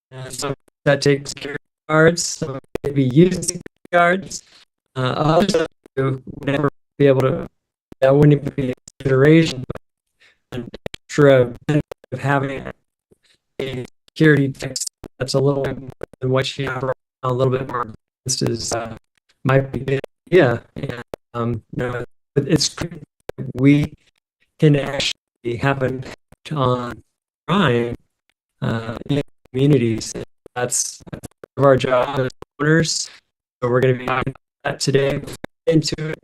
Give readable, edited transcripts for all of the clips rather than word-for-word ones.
And some that take security guards, some maybe using security guards. Others of you would never be able to, that wouldn't even be a consideration, but an extra benefit of having a security fix that's a little bit more than what you have right now, a little bit more advanced is might be a good idea. And it's we can actually have an impact on crime in communities. That's part of our job as owners. So we're going to be talking about that today. Into it.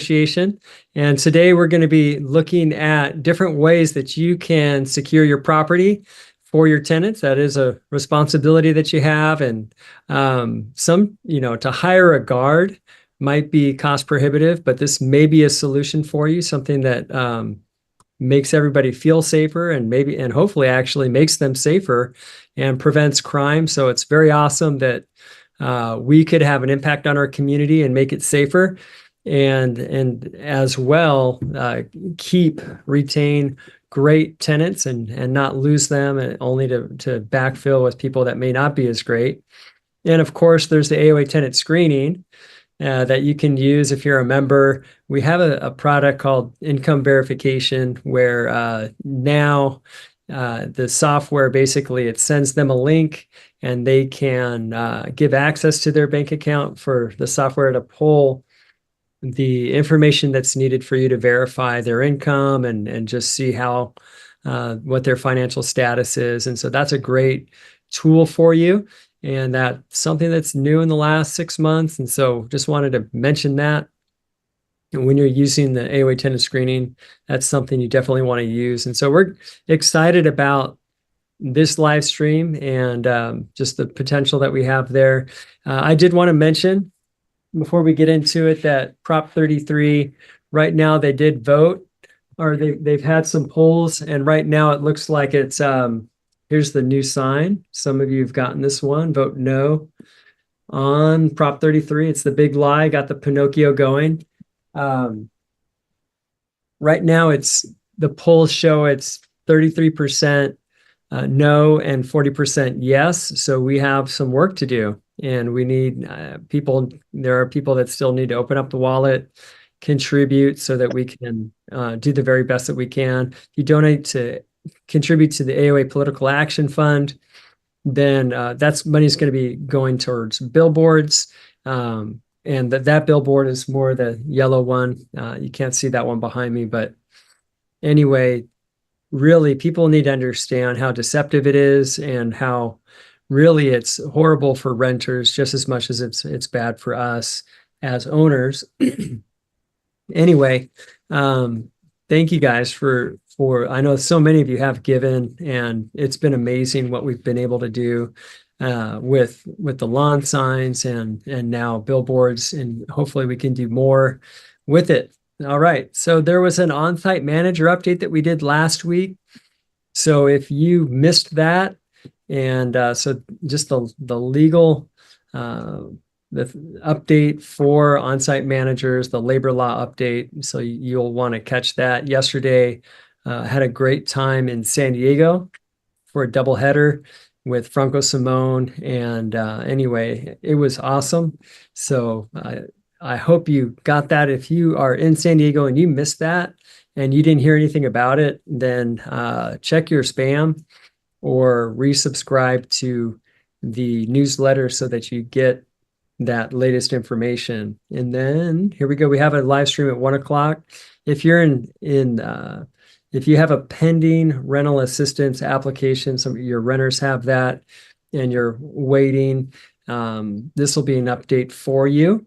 Association. And today we're going to be looking at different ways that you can secure your property for your tenants. That is a responsibility that you have. And to hire a guard might be cost prohibitive, but this may be a solution for you, something that makes everybody feel safer and hopefully actually makes them safer and prevents crime. So it's very awesome that we could have an impact on our community and make it safer, and as well retain great tenants and not lose them, and only to backfill with people that may not be as great. And of course, there's the AOA tenant screening that you can use if you're a member. We have a product called income verification where now the software, basically it sends them a link and they can give access to their bank account for the software to pull the information that's needed for you to verify their income and just see how what their financial status is. And so that's a great tool for you. And that's something that's new in the last 6 months. And so just wanted to mention that. And when you're using the AOA tenant screening, that's something you definitely want to use. And so we're excited about this live stream and just the potential that we have there. I did want to mention before we get into it that Prop 33, right now they did vote, or they've had some polls, and right now it looks like it's here's the new sign. Some of you have gotten this one. Vote no on Prop 33. It's the big lie, got the Pinocchio going. Right now the polls show it's 33% no and 40% yes. So we have some work to do, and we need people. There are people that still need to open up the wallet, contribute so that we can do the very best that we can. If you contribute to the AOA Political Action Fund, then that's money's going to be going towards billboards. And that billboard is more the yellow one. You can't see that one behind me, but anyway, really people need to understand how deceptive it is and how really it's horrible for renters just as much as it's bad for us as owners. Anyway, thank you guys for I know so many of you have given, and it's been amazing what we've been able to do with the lawn signs and now billboards, and hopefully we can do more with it. All right, so there was an on-site manager update that we did last week. So if you missed that, and so just the legal the update for on-site managers, the labor law update. So you'll want to catch that. Yesterday, had a great time in San Diego for a doubleheader with Franco Simone. And anyway, it was awesome. So I hope you got that. If you are in San Diego and you missed that and you didn't hear anything about it, then check your spam or resubscribe to the newsletter so that you get that latest information. And then here we go. We have a live stream at 1 o'clock. If you're if you have a pending rental assistance application, some of your renters have that, and you're waiting, this will be an update for you,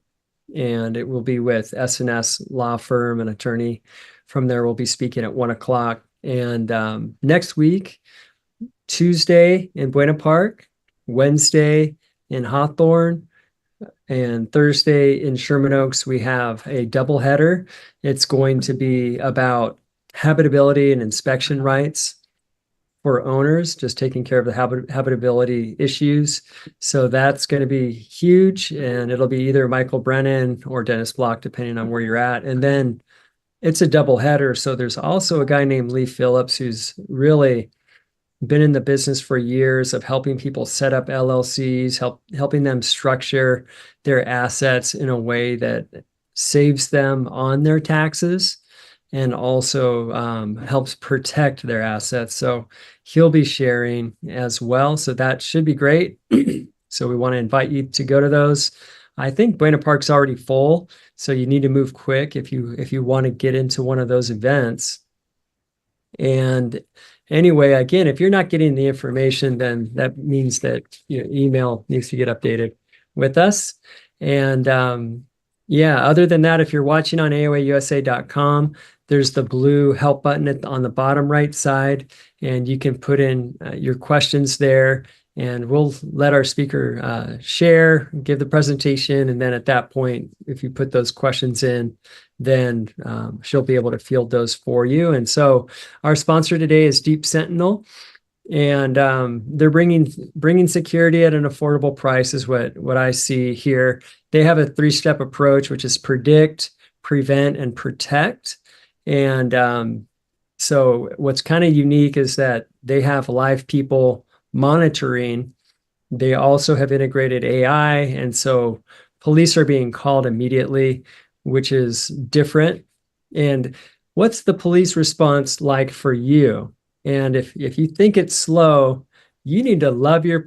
and it will be with S&S Law Firm, an attorney from there will be speaking at 1 o'clock. And next week, Tuesday in Buena Park, Wednesday in Hawthorne, and Thursday in Sherman Oaks, we have a doubleheader. It's going to be about habitability and inspection rights for owners, just taking care of the habitability issues. So that's going to be huge, and it'll be either Michael Brennan or Dennis Block, depending on where you're at. And then it's a doubleheader. So there's also a guy named Lee Phillips who's really been in the business for years of helping people set up LLCs, helping them structure their assets in a way that saves them on their taxes and also helps protect their assets. So he'll be sharing as well. So that should be great. So we want to invite you to go to those. I think Buena Park's already full, so you need to move quick if you want to get into one of those events. And anyway, again, if you're not getting the information, then that means that your email needs to get updated with us. And yeah, other than that, if you're watching on AOAUSA.com, there's the blue help button on the bottom right side, and you can put in your questions there. and we'll let our speaker share, give the presentation, and then at that point, if you put those questions in, then she'll be able to field those for you. And so our sponsor today is Deep Sentinel, and they're bringing security at an affordable price is what I see here. They have a 3-step approach, which is predict, prevent, and protect. And so what's kind of unique is that they have live people monitoring. They also have integrated AI, and so police are being called immediately, which is different. And what's the police response like for you? And if you think it's slow, you need to love your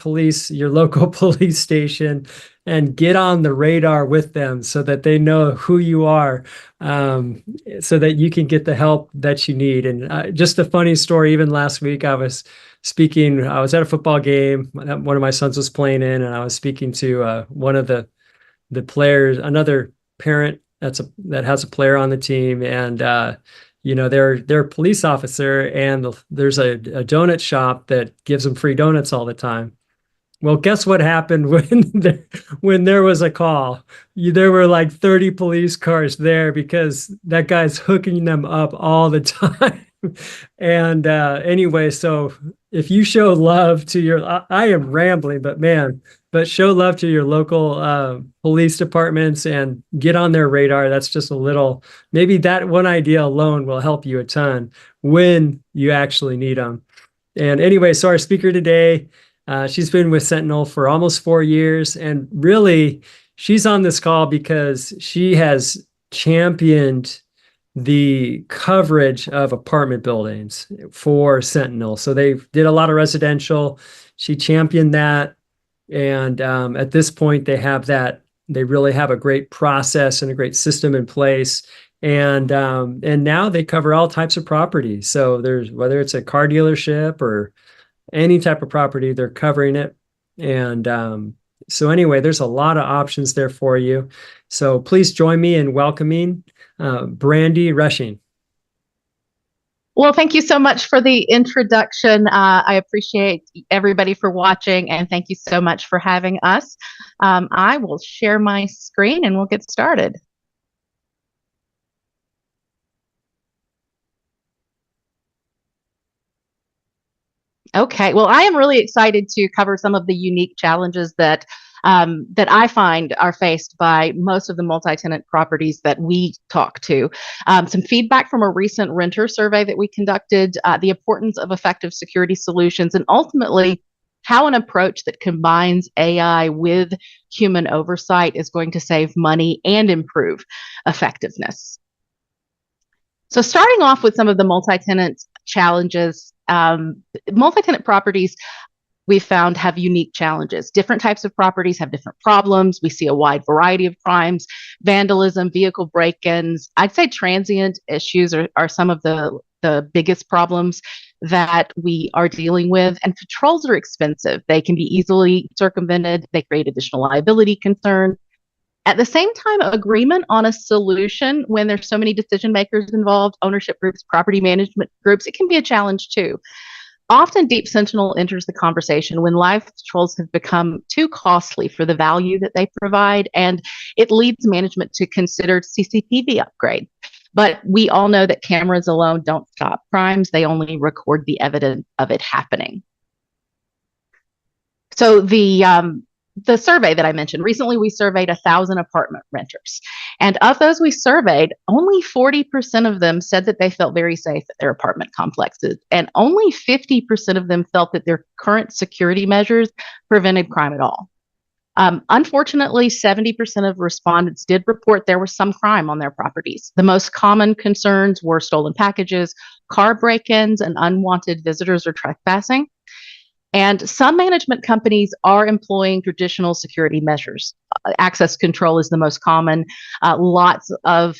local police station, and get on the radar with them so that they know who you are, so that you can get the help that you need. And just a funny story, even last week, I was at a football game that one of my sons was playing in, and I was speaking to one of the players, another parent that has a player on the team, and they're a police officer, and there's a donut shop that gives them free donuts all the time. Well, guess what happened when there was a call? There were like 30 police cars there because that guy's hooking them up all the time. And anyway, so if you show love to I am rambling, but show love to your local police departments and get on their radar. That's just maybe that one idea alone will help you a ton when you actually need them. And anyway, so our speaker today, she's been with Sentinel for almost 4 years, and really she's on this call because she has championed the coverage of apartment buildings for Sentinel. So they did a lot of residential. She championed that. And at this point, they really have a great process and a great system in place. And now they cover all types of properties. So whether it's a car dealership or any type of property, they're covering it. And so anyway, there's a lot of options there for you. So please join me in welcoming Brandie Rushing. Well, thank you so much for the introduction. I appreciate everybody for watching, and thank you so much for having us. I will share my screen and we'll get started. Okay, well, I am really excited to cover some of the unique challenges that I find are faced by most of the multi-tenant properties that we talk to. Some feedback from a recent renter survey that we conducted, the importance of effective security solutions, and ultimately how an approach that combines AI with human oversight is going to save money and improve effectiveness. So starting off with some of the multi-tenant challenges, multi-tenant properties we've found have unique challenges. Different types of properties have different problems. We see a wide variety of crimes, vandalism, vehicle break-ins. I'd say transient issues are some of the biggest problems that we are dealing with. And patrols are expensive. They can be easily circumvented. They create additional liability concerns. At the same time, agreement on a solution when there's so many decision makers involved, ownership groups, property management groups, it can be a challenge too. Often, Deep Sentinel enters the conversation when live patrols have become too costly for the value that they provide, and it leads management to consider CCTV upgrade. But we all know that cameras alone don't stop crimes. They only record the evidence of it happening. So the survey that I mentioned, recently we surveyed 1,000 apartment renters. And of those we surveyed, only 40% of them said that they felt very safe at their apartment complexes. And only 50% of them felt that their current security measures prevented crime at all. Unfortunately, 70% of respondents did report there was some crime on their properties. The most common concerns were stolen packages, car break-ins, and unwanted visitors or trespassing. And some management companies are employing traditional security measures. Access control is the most common. Lots of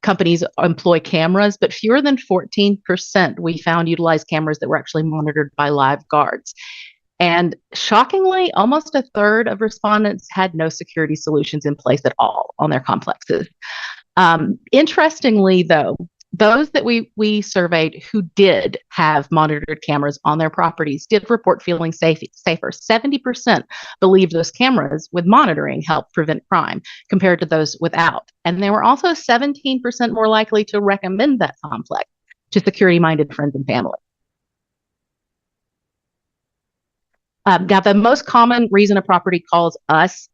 companies employ cameras, but fewer than 14% we found utilize cameras that were actually monitored by live guards. And shockingly, almost a third of respondents had no security solutions in place at all on their complexes. Interestingly, though, those that we surveyed who did have monitored cameras on their properties did report feeling safer. 70% believed those cameras with monitoring helped prevent crime compared to those without. And they were also 17% more likely to recommend that complex to security-minded friends and family. Now, the most common reason a property calls us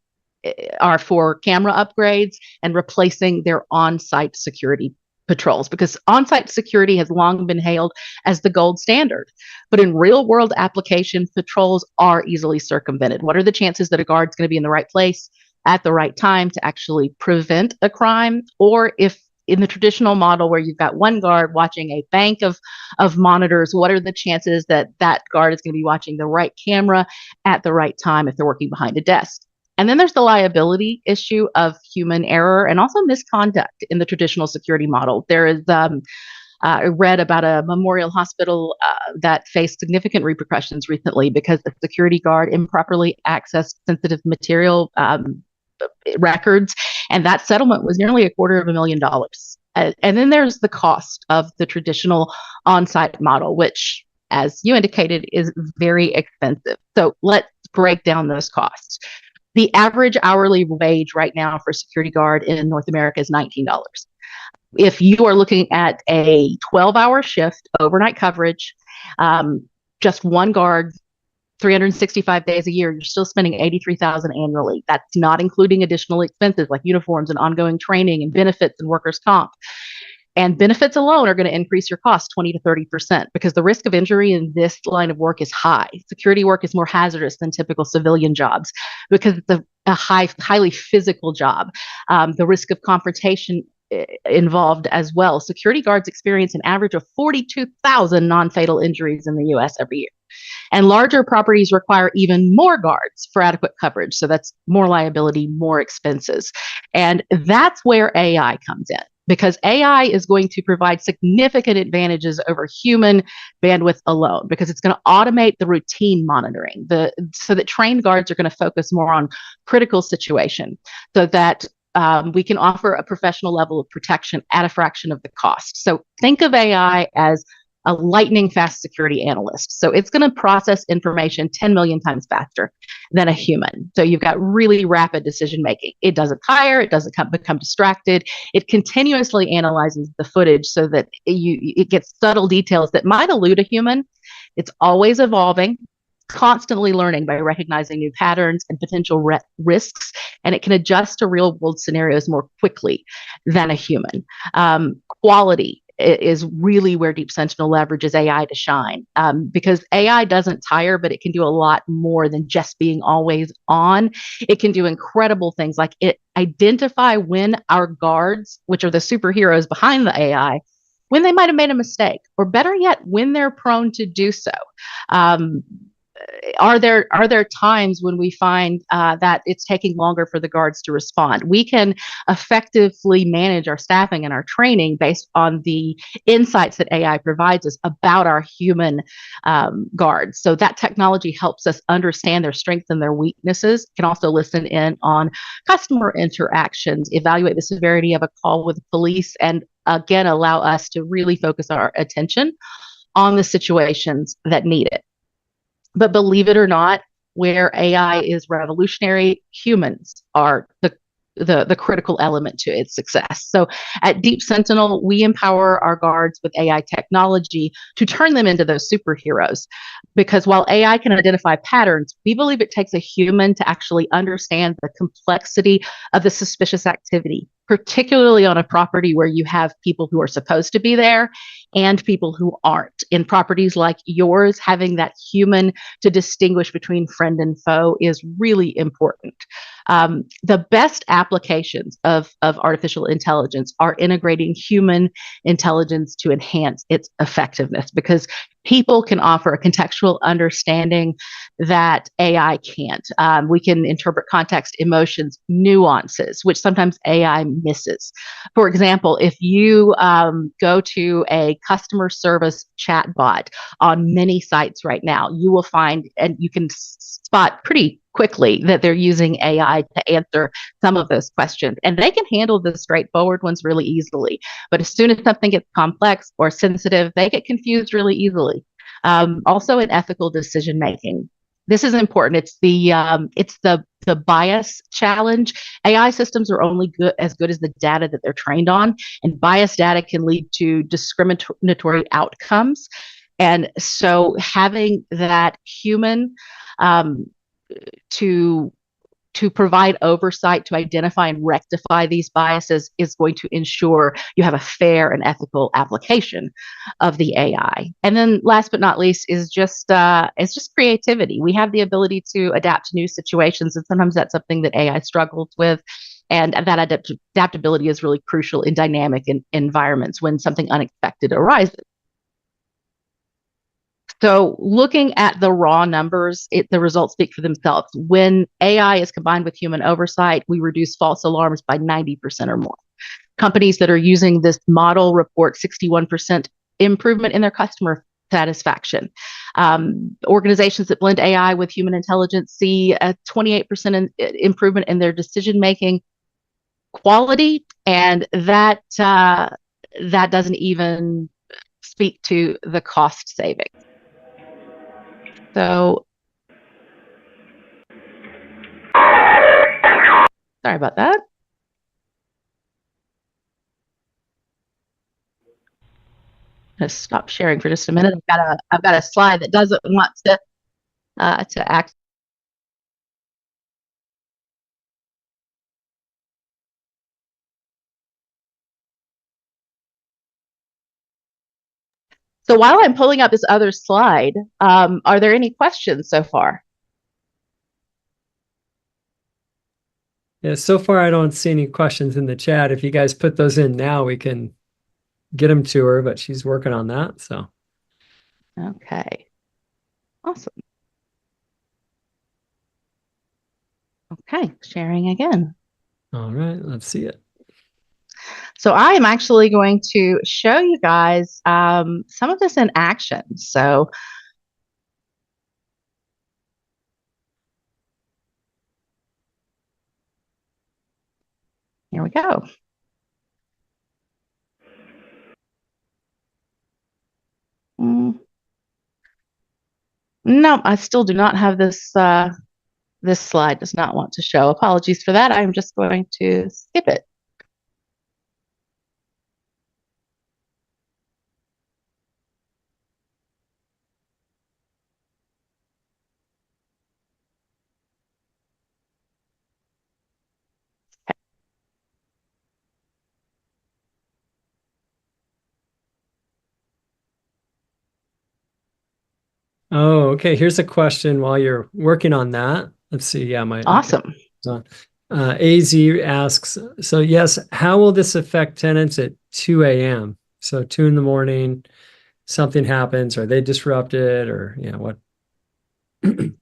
are for camera upgrades and replacing their on-site security patrols, because on-site security has long been hailed as the gold standard. But in real-world application, patrols are easily circumvented. What are the chances that a guard's going to be in the right place at the right time to actually prevent a crime? Or if in the traditional model where you've got one guard watching a bank of monitors, what are the chances that that guard is going to be watching the right camera at the right time if they're working behind a desk? And then there's the liability issue of human error and also misconduct in the traditional security model. There is I read about a Memorial Hospital that faced significant repercussions recently because the security guard improperly accessed sensitive material records, and that settlement was nearly $250,000. And then there's the cost of the traditional on-site model, which, as you indicated, is very expensive. So let's break down those costs. The average hourly wage right now for a security guard in North America is $19. If you are looking at a 12-hour shift, overnight coverage, just one guard, 365 days a year, you're still spending $83,000 annually. That's not including additional expenses like uniforms and ongoing training and benefits and workers' comp. And benefits alone are going to increase your cost 20 to 30% because the risk of injury in this line of work is high. Security work is more hazardous than typical civilian jobs because it's a highly physical job. The risk of confrontation involved as well. Security guards experience an average of 42,000 non-fatal injuries in the US every year. And larger properties require even more guards for adequate coverage. So that's more liability, more expenses. And that's where AI comes in, because AI is going to provide significant advantages over human bandwidth alone, because it's going to automate the routine monitoring, so that trained guards are going to focus more on critical situation, so that we can offer a professional level of protection at a fraction of the cost. So think of AI as a lightning fast security analyst. So it's going to process information 10 million times faster than a human. So you've got really rapid decision making. It doesn't tire, it doesn't become distracted. It continuously analyzes the footage so that it gets subtle details that might elude a human. It's always evolving, constantly learning by recognizing new patterns and potential risks, and it can adjust to real world scenarios more quickly than a human. Quality is really where Deep Sentinel leverages AI to shine, because AI doesn't tire, but it can do a lot more than just being always on. It can do incredible things like it identify when our guards, which are the superheroes behind the AI, when they might have made a mistake, or better yet, when they're prone to do so. Are there times when we find that it's taking longer for the guards to respond? We can effectively manage our staffing and our training based on the insights that AI provides us about our human guards. So that technology helps us understand their strengths and their weaknesses. Can also listen in on customer interactions, evaluate the severity of a call with police, and again, allow us to really focus our attention on the situations that need it. But believe it or not, where AI is revolutionary, humans are the critical element to its success. So at Deep Sentinel, we empower our guards with AI technology to turn them into those superheroes. Because while AI can identify patterns, we believe it takes a human to actually understand the complexity of the suspicious activity, particularly on a property where you have people who are supposed to be there and people who aren't. In properties like yours, having that human to distinguish between friend and foe is really important. The best applications of artificial intelligence are integrating human intelligence to enhance its effectiveness, because people can offer a contextual understanding that AI can't. We can interpret context, emotions, nuances, which sometimes AI misses. For example, if you go to a customer service chatbot on many sites right now, you will find, and you can spot pretty quickly, that they're using AI to answer some of those questions. And they can handle the straightforward ones really easily. But as soon as something gets complex or sensitive, they get confused really easily. Also, in ethical decision making, this is important. It's the bias challenge. AI systems are only as good as the data that they're trained on, and biased data can lead to discriminatory outcomes. And so, having that human um, to provide oversight to identify and rectify these biases is going to ensure you have a fair and ethical application of the AI. And then last but not least is just creativity. We have the ability to adapt to new situations, and sometimes that's something that AI struggles with. And that adaptability is really crucial in dynamic environments when something unexpected arises. So looking at the raw numbers, the results speak for themselves. When AI is combined with human oversight, we reduce false alarms by 90% or more. Companies that are using this model report 61% improvement in their customer satisfaction. Organizations that blend AI with human intelligence see a 28% improvement in their decision-making quality, and that doesn't even speak to the cost savings. So, sorry about that. I'm going to stop sharing for just a minute. I've got a slide that doesn't want to act. So while I'm pulling up this other slide, are there any questions so far? Yeah, so far I don't see any questions in the chat. If you guys put those in now, we can get them to her, but she's working on that. So, okay, awesome. Okay, sharing again. All right, let's see it. So I am actually going to show you guys some of this in action. So here we go. No, I still do not have this. This slide does not want to show. Apologies for that. I'm just going to skip it. Oh, okay. Here's a question while you're working on that. Let's see. Yeah, Awesome. Okay. AZ asks, so yes, how will this affect tenants at 2 a.m.? So 2 in the morning, something happens, are they disrupted, or what?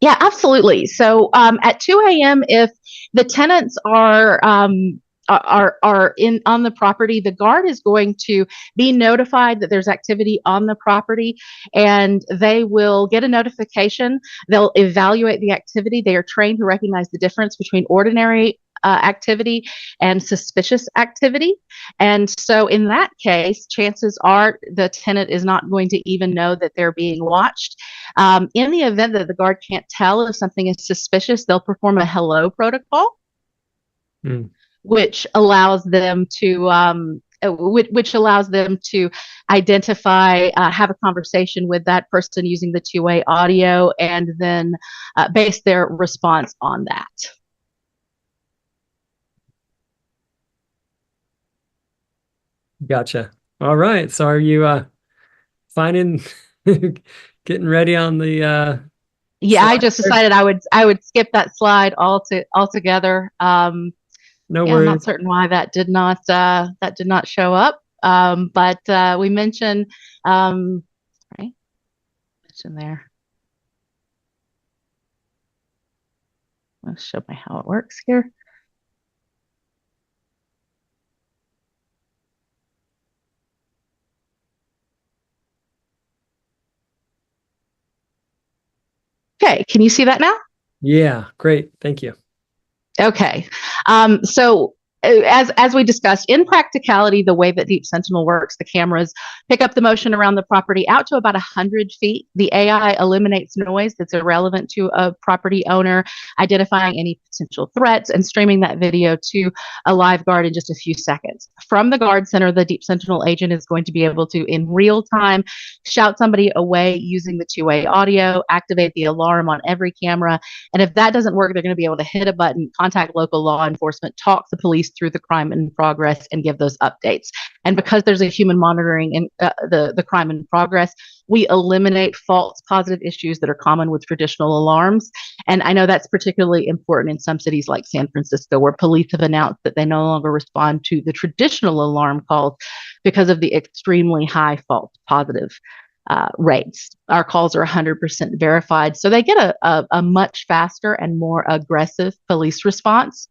Yeah, absolutely. So at 2 a.m., if the tenants are in on the property, the guard is going to be notified that there's activity on the property, and they will get a notification. They'll evaluate the activity. They are trained to recognize the difference between ordinary activity and suspicious activity. And so in that case, chances are the tenant is not going to even know that they're being watched. In the event that the guard can't tell if something is suspicious, they'll perform a hello protocol, which allows them to identify, have a conversation with that person using the two-way audio, and then base their response on that. Gotcha. All right. So are you finding getting ready on the yeah, I just decided I would skip that slide altogether. No yeah, worries. I'm not certain why that did not show up. But we mentioned right. in there. I'll show me how it works here. Okay, can you see that now? Yeah, great. Thank you. Okay. So as we discussed, in practicality, the way that Deep Sentinel works, the cameras pick up the motion around the property out to about 100 feet. The AI eliminates noise that's irrelevant to a property owner, identifying any potential threats and streaming that video to a live guard in just a few seconds. From the guard center, the Deep Sentinel agent is going to be able to, in real time, shout somebody away using the two-way audio, activate the alarm on every camera. And if that doesn't work, they're going to be able to hit a button, contact local law enforcement, talk the police through the crime in progress, and give those updates. And because there's a human monitoring in the crime in progress, we eliminate false positive issues that are common with traditional alarms. And I know that's particularly important in some cities like San Francisco, where police have announced that they no longer respond to the traditional alarm calls because of the extremely high false positive rates. Our calls are 100% verified, so they get a much faster and more aggressive police response.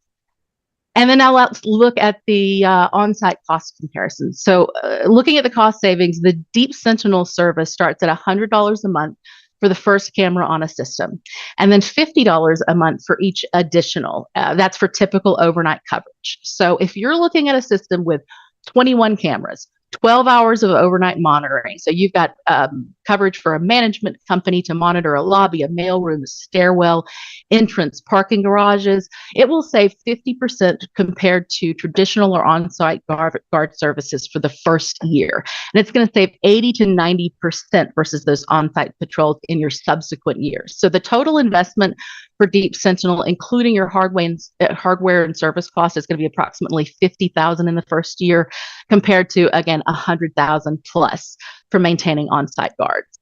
And then now let's look at the on-site cost comparison. So looking at the cost savings, the Deep Sentinel service starts at $100 a month for the first camera on a system, and then $50 a month for each additional. That's for typical overnight coverage. So if you're looking at a system with 21 cameras, 12 hours of overnight monitoring. So you've got coverage for a management company to monitor a lobby, a mailroom, a stairwell, entrance, parking garages. It will save 50% compared to traditional or on-site guard services for the first year. And it's going to save 80 to 90% versus those on-site patrols in your subsequent years. So the total investment for Deep Sentinel, including your hardware and service cost, is going to be approximately $50,000 in the first year, compared to, again, $100,000 plus for maintaining on-site guards.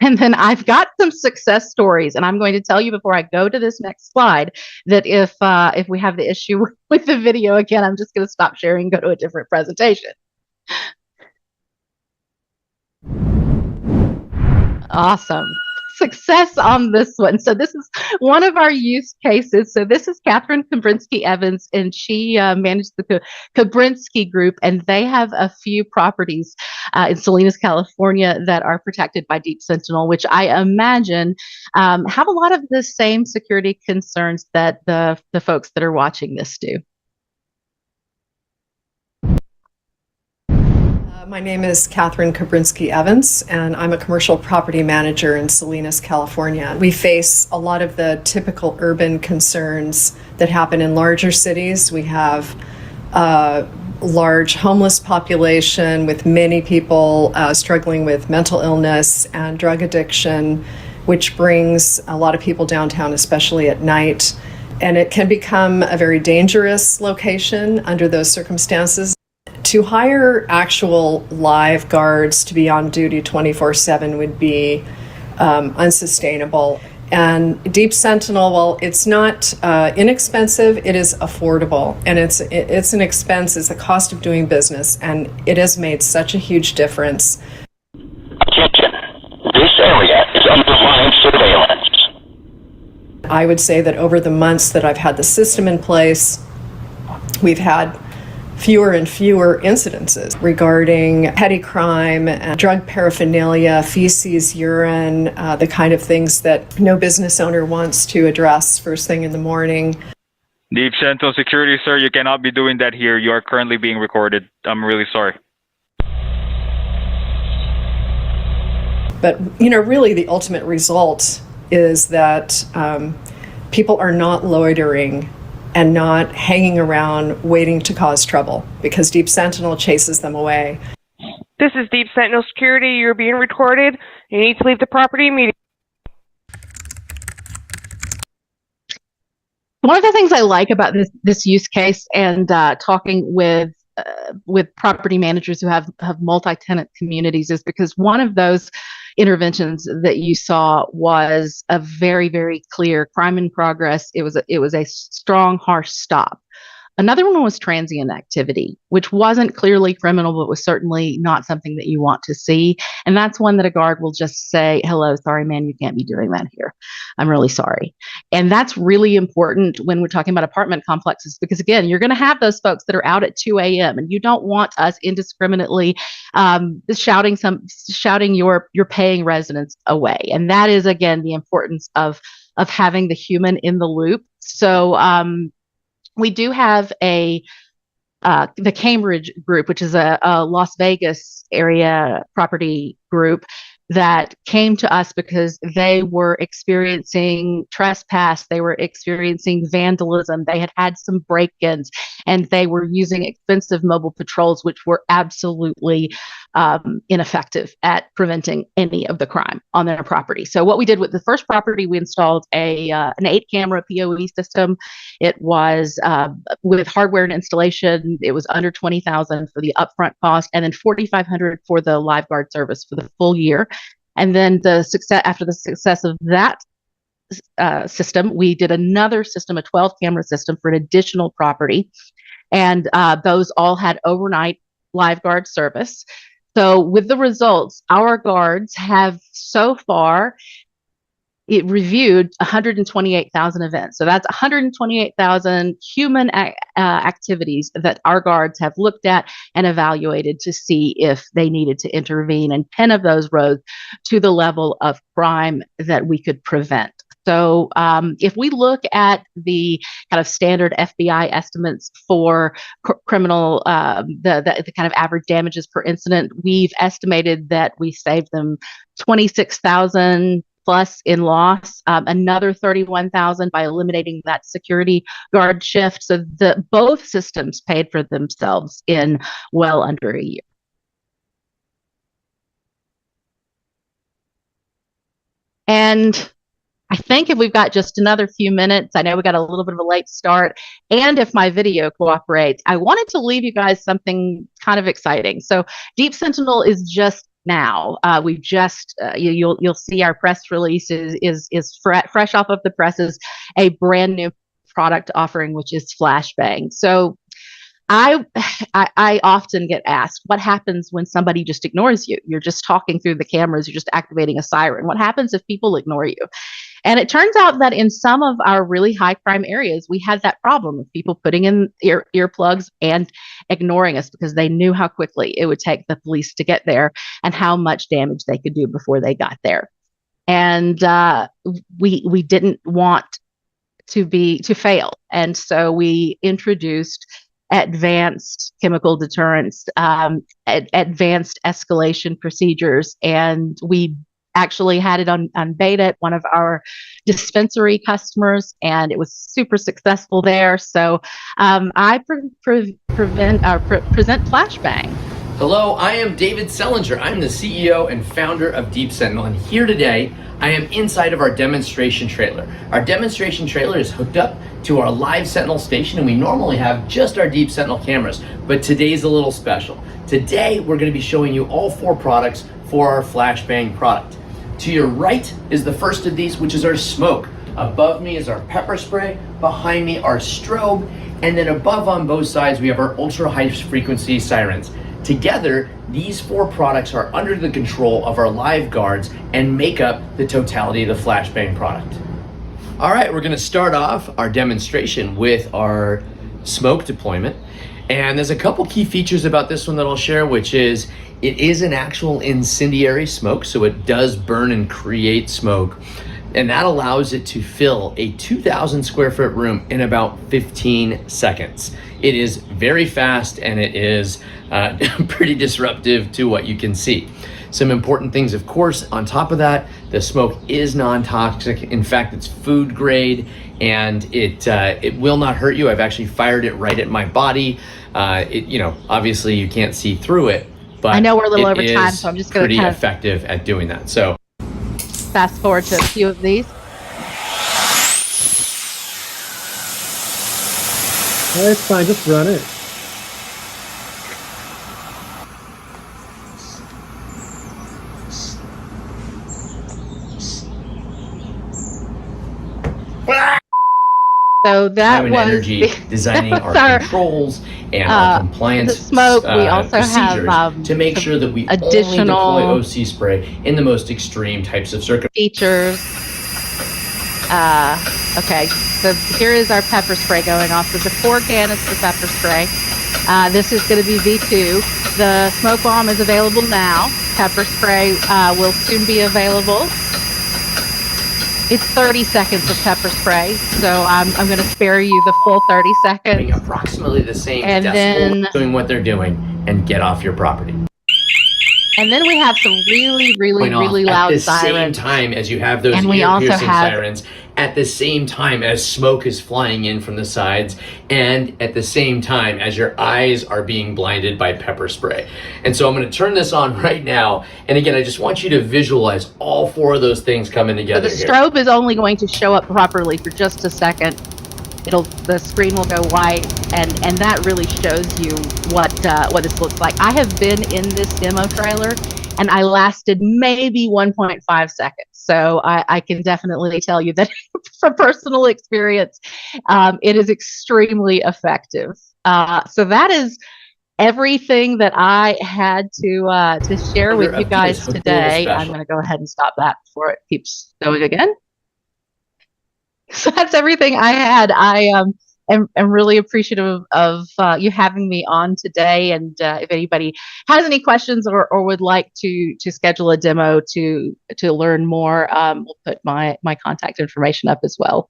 And then I've got some success stories, and I'm going to tell you before I go to this next slide that if we have the issue with the video again, I'm just going to stop sharing and go to a different presentation. Awesome. Success on this one. So this is one of our use cases. So this is Catherine Kabrinsky-Evans, and she managed the Kabrinsky Group, and they have a few properties in Salinas, California that are protected by Deep Sentinel, which I imagine have a lot of the same security concerns that the folks that are watching this do. My name is Catherine Kabrinsky-Evans, and I'm a commercial property manager in Salinas, California. We face a lot of the typical urban concerns that happen in larger cities. We have a large homeless population with many people struggling with mental illness and drug addiction, which brings a lot of people downtown, especially at night. And it can become a very dangerous location under those circumstances. To hire actual live guards to be on duty 24/7 would be unsustainable. And Deep Sentinel, while it's not inexpensive, it is affordable, and it's an expense, it's a cost of doing business, and it has made such a huge difference. Attention, this area is under live surveillance. I would say that over the months that I've had the system in place, we've had fewer and fewer incidences regarding petty crime, drug paraphernalia, feces, urine, the kind of things that no business owner wants to address first thing in the morning. Deep Sentinel Security, sir, you cannot be doing that here. You are currently being recorded. I'm really sorry. But, really the ultimate result is that people are not loitering and not hanging around waiting to cause trouble, because Deep Sentinel chases them away. This is Deep Sentinel Security. You're being recorded. You need to leave the property immediately. One of the things I like about this use case, and talking with property managers who have multi-tenant communities, is because one of those interventions that you saw was a very, very clear crime in progress. It was a strong, harsh stop. Another one was transient activity, which wasn't clearly criminal, but was certainly not something that you want to see. And that's one that a guard will just say, hello, sorry, man, you can't be doing that here. I'm really sorry. And that's really important when we're talking about apartment complexes, because again, you're going to have those folks that are out at 2 a.m. and you don't want us indiscriminately shouting your paying residents away. And that is, again, the importance of having the human in the loop. So, we do have the Cambridge group, which is a Las Vegas area property group that came to us because they were experiencing trespass, they were experiencing vandalism, they had some break-ins, and they were using expensive mobile patrols, which were absolutely ineffective at preventing any of the crime on their property. So what we did with the first property, we installed an 8-camera PoE system. It was with hardware and installation, it was under $20,000 for the upfront cost, and then $4,500 for the live guard service for the full year. And then after the success of that system, we did another system, a 12-camera system for an additional property, and those all had overnight live guard service. So with the results, our guards have so far reviewed 128,000 events. So that's 128,000 human activities that our guards have looked at and evaluated to see if they needed to intervene. And 10 of those rose to the level of crime that we could prevent. So if we look at the kind of standard FBI estimates for criminal, the kind of average damages per incident, we've estimated that we saved them 26,000 plus in loss, another 31,000 by eliminating that security guard shift. So both systems paid for themselves in well under a year. And I think if we've got just another few minutes, I know we got a little bit of a late start, and if my video cooperates, I wanted to leave you guys something kind of exciting. So Deep Sentinel is just now. We just you'll see our press release is fresh off of the presses, a brand new product offering, which is Flashbang. So I often get asked, what happens when somebody just ignores you? You're just talking through the cameras, you're just activating a siren. What happens if people ignore you? And it turns out that in some of our really high crime areas, we had that problem of people putting in earplugs and ignoring us because they knew how quickly it would take the police to get there and how much damage they could do before they got there. And we didn't want to fail. And so we introduced advanced chemical deterrence, advanced escalation procedures, and we actually had it on beta at one of our dispensary customers, and it was super successful there. So I present Flashbang. Hello, I am David Sellinger. I'm the CEO and founder of Deep Sentinel, and here today I am inside of our demonstration trailer. Our demonstration trailer is hooked up to our live Sentinel station, and we normally have just our Deep Sentinel cameras, but today's a little special. Today we're going to be showing you all 4 products for our Flashbang product. To your right is the first of these, which is our smoke. Above me is our pepper spray, behind me our strobe, and then above on both sides we have our ultra high frequency sirens. Together, these 4 products are under the control of our live guards and make up the totality of the Flashbang product. All right, we're gonna start off our demonstration with our smoke deployment. And there's a couple key features about this one that I'll share, which is it is an actual incendiary smoke, so it does burn and create smoke. And that allows it to fill a 2,000 square foot room in about 15 seconds. It is very fast, and it is pretty disruptive to what you can see. Some important things, of course, on top of that, the smoke is non-toxic. In fact, it's food grade, and it will not hurt you. I've actually fired it right at my body. Obviously you can't see through it, but I know we're a little over time, so I'm just going to pretty effective at doing that. So fast forward to a few of these. Oh, it's fine, just run it. So that time and was energy designing our our, controls and our the compliance smoke. We also procedures have to make some sure that we only additional deploy OC spray in the most extreme types of circumstances. features. Okay, so here is our pepper spray going off. So the 4 canister pepper spray. This is going to be V2. The smoke bomb is available now. Pepper spray will soon be available. It's 30 seconds of pepper spray, so I'm going to spare you the full 30 seconds. Approximately the same And decibel, then doing what they're doing, and get off your property. And then we have some really, really, really loud at the sirens. same time as you have those And we also ear-piercing have sirens, at the same time as smoke is flying in from the sides, and at the same time as your eyes are being blinded by pepper spray. And so I'm going to turn this on right now. And again, I just want you to visualize all 4 of those things coming together. So the strobe is only going to show up properly for just a second. The screen will go white, and that really shows you what this looks like. I have been in this demo trailer, and I lasted maybe 1.5 seconds. So I can definitely tell you that from personal experience, it is extremely effective. So that is everything that I had to share with you guys today. I'm going to go ahead and stop that before it keeps going again. So that's everything I had. I am really appreciative of you having me on today. And if anybody has any questions or would like to schedule a demo to learn more, we'll put my contact information up as well.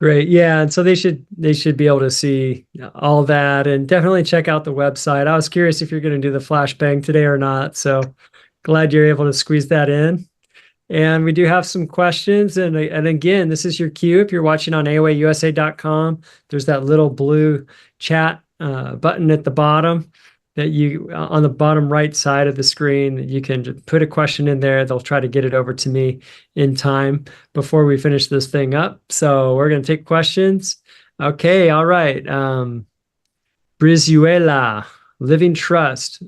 Great. Yeah. And so they should be able to see all that, and definitely check out the website. I was curious if you're going to do the flashbang today or not. So glad you're able to squeeze that in. And we do have some questions. And again, this is your cue. If you're watching on AOAUSA.com, there's that little blue chat button at the bottom that you, on the bottom right side of the screen, you can just put a question in there. They'll try to get it over to me in time before we finish this thing up. So we're going to take questions. Okay. All right. Brizuela, Living Trust.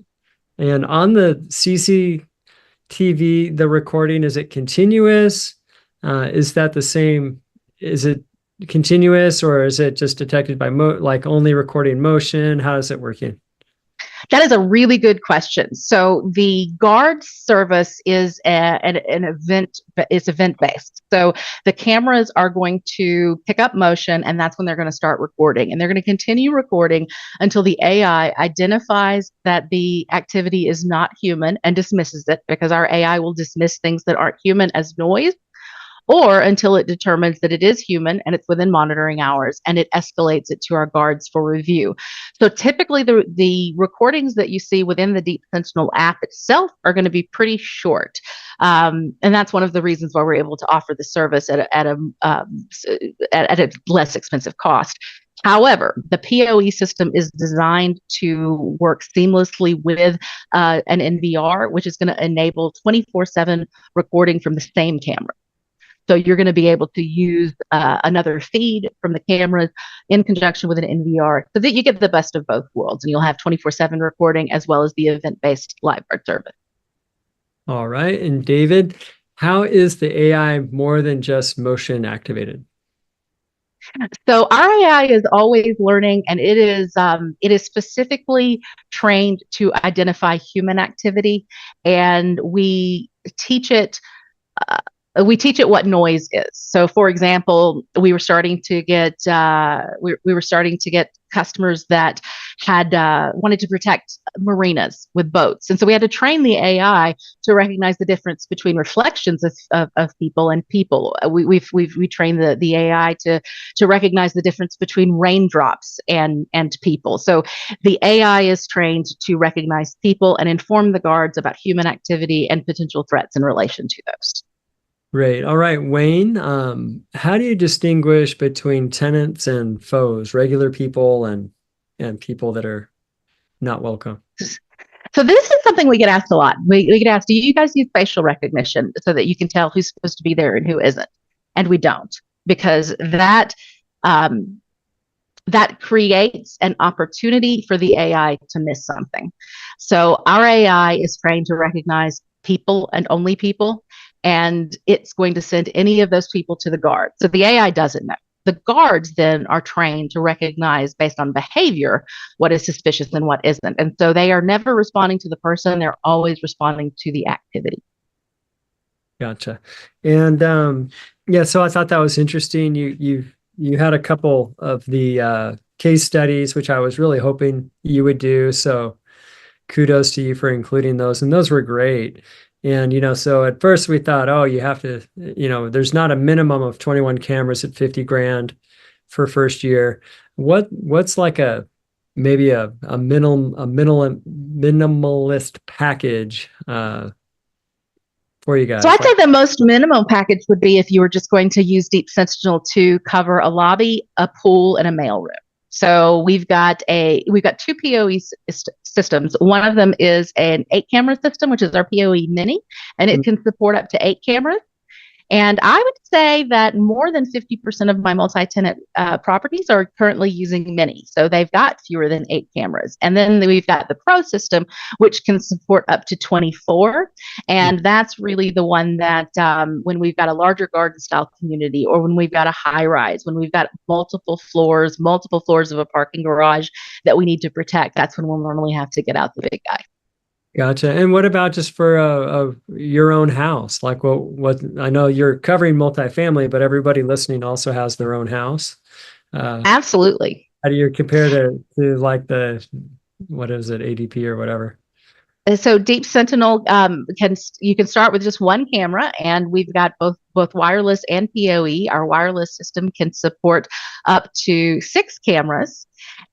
And on the CCTV, the recording, is it continuous? Is that the same? Is it continuous, or is it just detected by like only recording motion? How is it working? That is a really good question. So the guard service is an event. It's event-based. So the cameras are going to pick up motion, and that's when they're going to start recording. And they're going to continue recording until the AI identifies that the activity is not human and dismisses it, because our AI will dismiss things that aren't human as noise, or until it determines that it is human and it's within monitoring hours, and it escalates it to our guards for review. So typically the recordings that you see within the Deep Sentinel app itself are going to be pretty short. And that's one of the reasons why we're able to offer the service at a less expensive cost. However, the PoE system is designed to work seamlessly with an NVR, which is going to enable 24/7 recording from the same camera. So you're going to be able to use another feed from the cameras in conjunction with an NVR, so that you get the best of both worlds, and you'll have 24/7 recording as well as the event-based live guard service. All right. And David, how is the AI more than just motion activated? So our AI is always learning, and it is specifically trained to identify human activity, and we teach it what noise is. So, for example, we were starting to get customers that had wanted to protect marinas with boats, and so we had to train the AI to recognize the difference between reflections of people and people. We trained the AI to recognize the difference between raindrops and people. So the AI is trained to recognize people and inform the guards about human activity and potential threats in relation to those. Great. All right, Wayne, how do you distinguish between tenants and foes, regular people and people that are not welcome? So this is something we get asked a lot. We get asked, do you guys use facial recognition so that you can tell who's supposed to be there and who isn't? And we don't, because that creates an opportunity for the AI to miss something. So our AI is trained to recognize people and only people, and it's going to send any of those people to the guard. So the AI doesn't know. the guards then are trained to recognize based on behavior what is suspicious and what isn't. And so they are never responding to the person, they're always responding to the activity. Gotcha. And yeah, so I thought that was interesting. You had a couple of the case studies, which I was really hoping you would do. So kudos to you for including those. And those were great. And, so at first we thought, oh, you have to, there's not a minimum of 21 cameras at 50 grand for first year. What's like maybe a minimalist package for you guys? So I'd say the most minimum package would be if you were just going to use Deep Sentinel to cover a lobby, a pool, and a mailroom. So we've got two PoE systems. One of them is an 8-camera system, which is our PoE Mini, and it can support up to 8 cameras. And I would say that more than 50% of my multi-tenant properties are currently using Mini. So they've got fewer than 8 cameras. And then we've got the Pro system, which can support up to 24. And that's really the one that when we've got a larger garden style community, or when we've got a high rise, when we've got multiple floors of a parking garage that we need to protect, that's when we'll normally have to get out the big guy. Gotcha. And what about just for your own house? Like what I know you're covering multifamily, but everybody listening also has their own house. Absolutely. How do you compare to like what is it, ADP or whatever? So Deep Sentinel you can start with just one camera, and we've got both wireless and PoE. Our wireless system can support up to 6 cameras,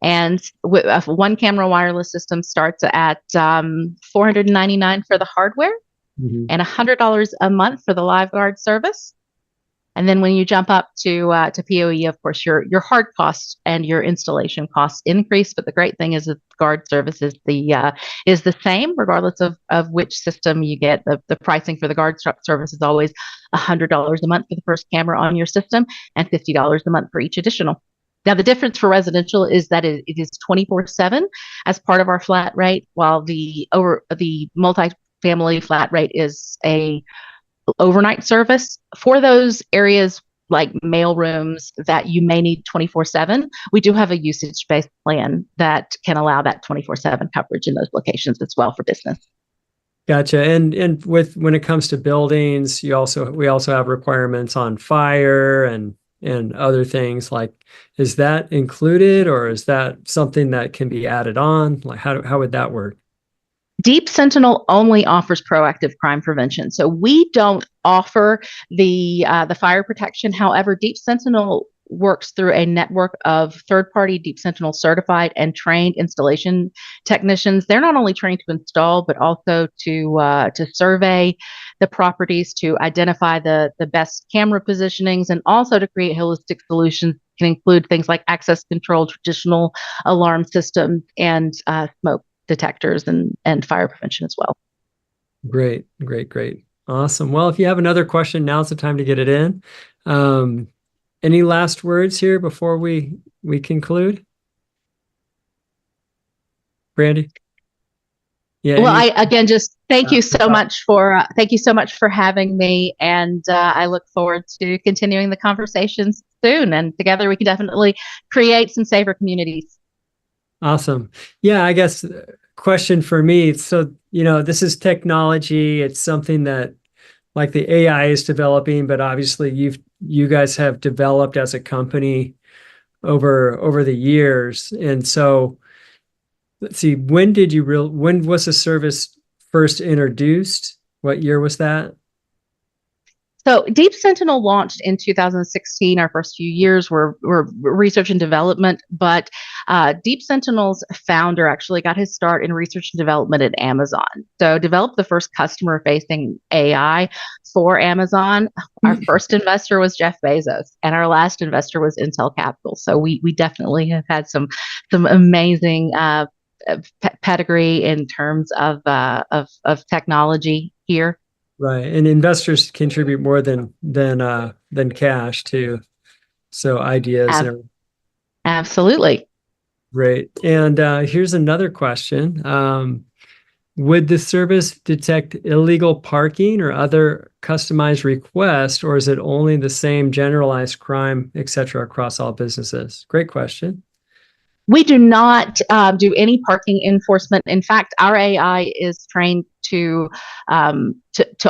and a 1-camera wireless system starts at $499 for the hardware and $100 a month for the live guard service. And then when you jump up to PoE, of course, your hard costs and your installation costs increase. But the great thing is that the guard service is the same regardless of which system you get. The pricing for the guard service is always $100 a month for the first camera on your system and $50 a month for each additional. Now, the difference for residential is that it is 24/7 as part of our flat rate, while the multifamily flat rate is a overnight service. For those areas like mail rooms that you may need 24/7, we do have a usage-based plan that can allow that 24/7 coverage in those locations as well for business. Gotcha. And when it comes to buildings, we also have requirements on fire and other things. Like, is that included, or is that something that can be added on? Like, how would that work? Deep Sentinel only offers proactive crime prevention. So we don't offer the fire protection. However, Deep Sentinel works through a network of third-party Deep Sentinel certified and trained installation technicians. They're not only trained to install, but also to survey the properties, to identify the best camera positionings, and also to create holistic solutions. Can include things like access control, traditional alarm systems, and smoke detectors and fire prevention as well. Great. Awesome. Well, if you have another question, now's the time to get it in. Any last words here before we conclude? Brandie? Yeah. Well, I again just thank you so much for having me, and I look forward to continuing the conversations soon. And together we can definitely create some safer communities. Awesome. Yeah, I guess question for me. So, this is technology. It's something that like the AI is developing, but obviously you guys have developed as a company over the years. And so let's see, when was the service first introduced? What year was that? So Deep Sentinel launched in 2016. Our first few years were research and development, but Deep Sentinel's founder actually got his start in research and development at Amazon. So developed the first customer-facing AI for Amazon. Our first investor was Jeff Bezos, and our last investor was Intel Capital. So we definitely have had some amazing pedigree in terms of technology here. Right, and investors contribute more than cash too. So ideas. Absolutely. Great. And here's another question. would the service detect illegal parking or other customized requests, or is it only the same generalized crime, et cetera, across all businesses? Great question. We do not do any parking enforcement. In fact, our AI is trained to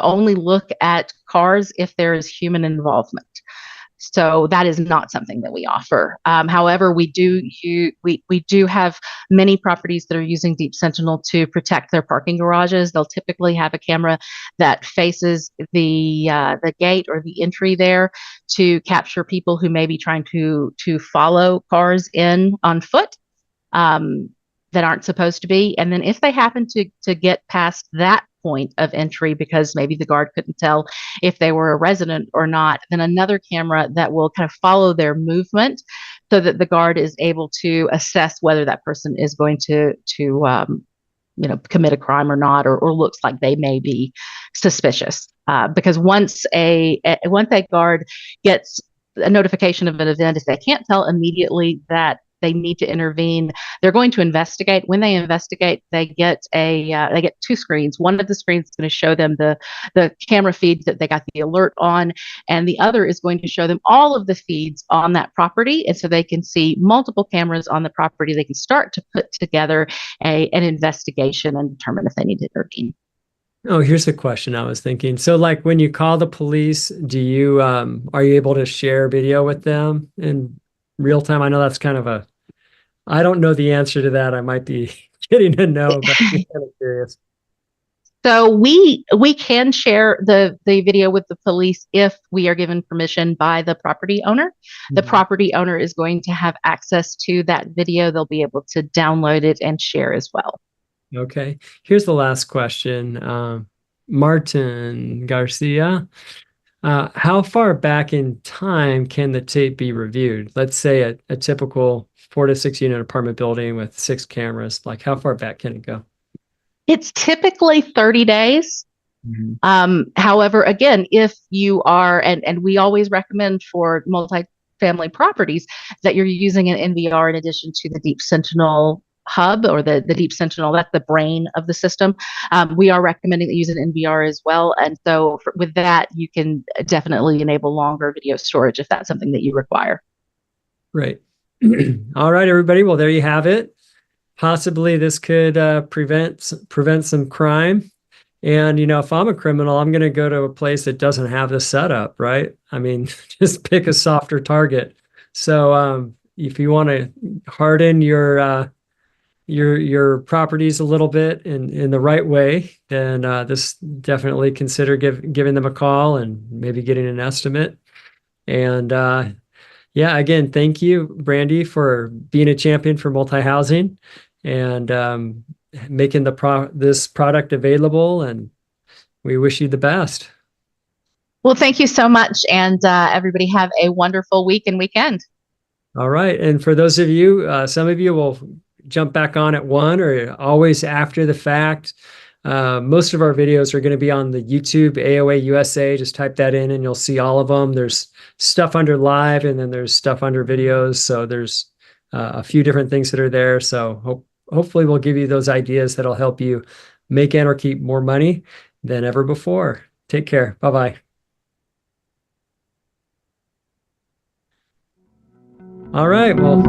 only look at cars if there is human involvement. So that is not something that we offer. However, we do have many properties that are using Deep Sentinel to protect their parking garages. They'll typically have a camera that faces the gate or the entry there to capture people who may be trying to follow cars in on foot that aren't supposed to be. And then if they happen to get past that point of entry because maybe the guard couldn't tell if they were a resident or not, then another camera that will kind of follow their movement so that the guard is able to assess whether that person is going to commit a crime or not, or looks like they may be suspicious. Because once a guard gets a notification of an event, if they can't tell immediately that they need to intervene, they're going to investigate. When they investigate, they get two screens. One of the screens is going to show them the camera feeds that they got the alert on, and the other is going to show them all of the feeds on that property, and so they can see multiple cameras on the property. They can start to put together an investigation and determine if they need to intervene. Oh, here's a question I was thinking. So like when you call the police, do you are you able to share video with them in real time? I know that's kind of I don't know the answer to that. I might be getting to know, but I'm kind of curious. So we can share the video with the police if we are given permission by the property owner. The property owner is going to have access to that video. They'll be able to download it and share as well. Okay. Here's the last question. Martin Garcia. How far back in time can the tape be reviewed? Let's say a typical 4 to 6 unit apartment building with 6 cameras. Like how far back can it go? It's typically 30 days. However, again, if you are, and we always recommend for multi-family properties that you're using an NVR in addition to the Deep Sentinel hub or the Deep Sentinel, that's the brain of the system. We are recommending that you use an NVR as well. And so with that, you can definitely enable longer video storage if that's something that you require. Right. All right, everybody. Well, there you have it. Possibly this could prevent some crime. And, if I'm a criminal, I'm going to go to a place that doesn't have the setup, right? I mean, just pick a softer target. So if you want to harden your properties a little bit in the right way, then this definitely consider giving them a call and maybe getting an estimate. And yeah, again, thank you, Brandie, for being a champion for multi-housing and making this product available. And we wish you the best. Well, thank you so much. And everybody have a wonderful week and weekend. All right. And for those of you, some of you will jump back on at 1 or always after the fact. Most of our videos are going to be on the YouTube AOA USA. Just type that in and you'll see all of them. There's stuff under live and then there's stuff under videos. So there's a few different things that are there. So hopefully we'll give you those ideas that'll help you make and or keep more money than ever before. Take care. Bye-bye. All right. Well,